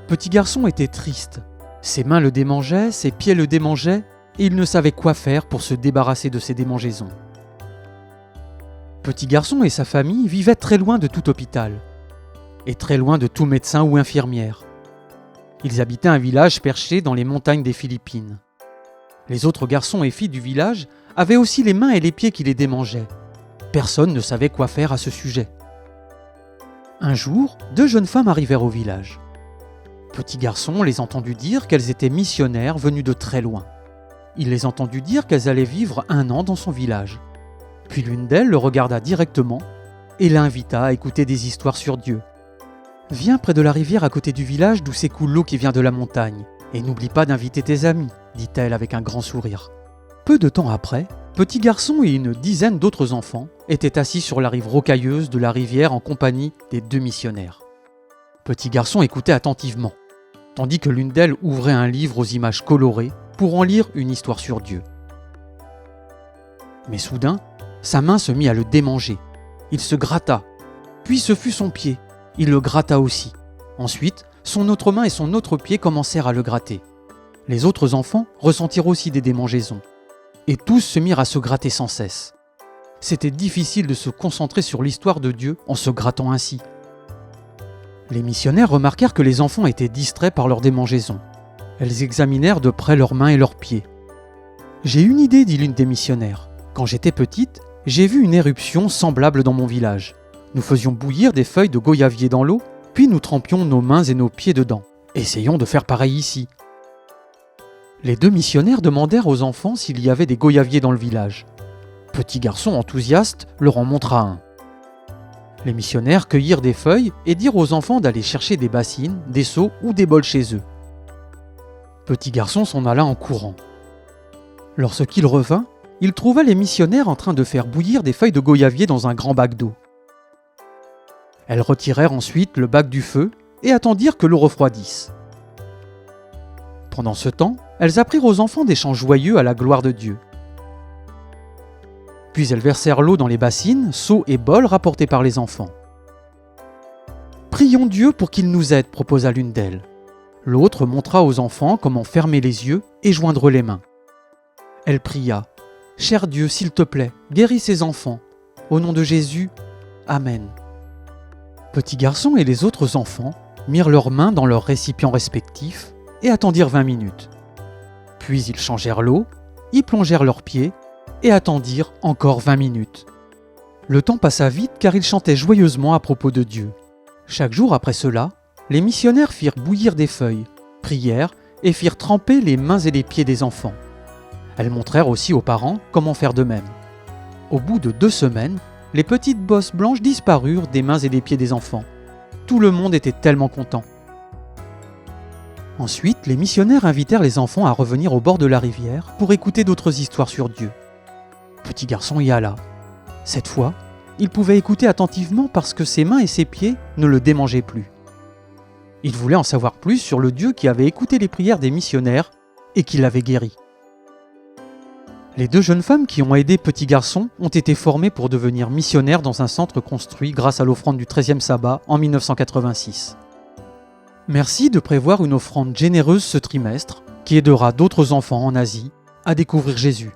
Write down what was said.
Petit Garçon était triste. Ses mains le démangeaient, ses pieds le démangeaient, et il ne savait quoi faire pour se débarrasser de ces démangeaisons. Petit Garçon et sa famille vivaient très loin de tout hôpital, et très loin de tout médecin ou infirmière. Ils habitaient un village perché dans les montagnes des Philippines. Les autres garçons et filles du village avaient aussi les mains et les pieds qui les démangeaient. Personne ne savait quoi faire à ce sujet. Un jour, 2 jeunes femmes arrivèrent au village. Petit Garçon les entendit dire qu'elles étaient missionnaires venues de très loin. Il les entendit dire qu'elles allaient vivre 1 an dans son village. Puis l'une d'elles le regarda directement et l'invita à écouter des histoires sur Dieu. « Viens près de la rivière à côté du village d'où s'écoule l'eau qui vient de la montagne, et n'oublie pas d'inviter tes amis, dit-elle avec un grand sourire. Peu de temps après, Petit Garçon et une dizaine d'autres enfants étaient assis sur la rive rocailleuse de la rivière en compagnie des 2 missionnaires. Petit Garçon écoutait attentivement, tandis que l'une d'elles ouvrait un livre aux images colorées pour en lire une histoire sur Dieu. Mais soudain, sa main se mit à le démanger. Il se gratta, puis ce fut son pied. Il le gratta aussi. Ensuite, son autre main et son autre pied commencèrent à le gratter. Les autres enfants ressentirent aussi des démangeaisons. Et tous se mirent à se gratter sans cesse. C'était difficile de se concentrer sur l'histoire de Dieu en se grattant ainsi. Les missionnaires remarquèrent que les enfants étaient distraits par leurs démangeaisons. Elles examinèrent de près leurs mains et leurs pieds. « J'ai une idée, dit l'une des missionnaires. Quand j'étais petite, j'ai vu une éruption semblable dans mon village. Nous faisions bouillir des feuilles de goyavier dans l'eau, puis nous trempions nos mains et nos pieds dedans. Essayons de faire pareil ici. » Les 2 missionnaires demandèrent aux enfants s'il y avait des goyaviers dans le village. Petit Garçon enthousiaste leur en montra un. Les missionnaires cueillirent des feuilles et dirent aux enfants d'aller chercher des bassines, des seaux ou des bols chez eux. Petit Garçon s'en alla en courant. Lorsqu'il revint, il trouva les missionnaires en train de faire bouillir des feuilles de goyavier dans un grand bac d'eau. Elles retirèrent ensuite le bac du feu et attendirent que l'eau refroidisse. Pendant ce temps, elles apprirent aux enfants des chants joyeux à la gloire de Dieu. Puis elles versèrent l'eau dans les bassines, seaux et bols rapportés par les enfants. « Prions Dieu pour qu'il nous aide », proposa l'une d'elles. L'autre montra aux enfants comment fermer les yeux et joindre les mains. Elle pria « Cher Dieu, s'il te plaît, guéris ces enfants. Au nom de Jésus, Amen. » Petit Garçon et les autres enfants mirent leurs mains dans leurs récipients respectifs et attendirent 20 minutes. Puis ils changèrent l'eau, y plongèrent leurs pieds et attendirent encore 20 minutes. Le temps passa vite car ils chantaient joyeusement à propos de Dieu. Chaque jour après cela, les missionnaires firent bouillir des feuilles, prièrent et firent tremper les mains et les pieds des enfants. Elles montrèrent aussi aux parents comment faire de même. Au bout de 2 semaines, les petites bosses blanches disparurent des mains et des pieds des enfants. Tout le monde était tellement content. Ensuite, les missionnaires invitèrent les enfants à revenir au bord de la rivière pour écouter d'autres histoires sur Dieu. Petit Garçon y alla. Cette fois, il pouvait écouter attentivement parce que ses mains et ses pieds ne le démangeaient plus. Il voulait en savoir plus sur le Dieu qui avait écouté les prières des missionnaires et qui l'avait guéri. Les 2 jeunes femmes qui ont aidé Petit Garçon ont été formées pour devenir missionnaires dans un centre construit grâce à l'offrande du 13e sabbat en 1986. Merci de prévoir une offrande généreuse ce trimestre qui aidera d'autres enfants en Asie à découvrir Jésus.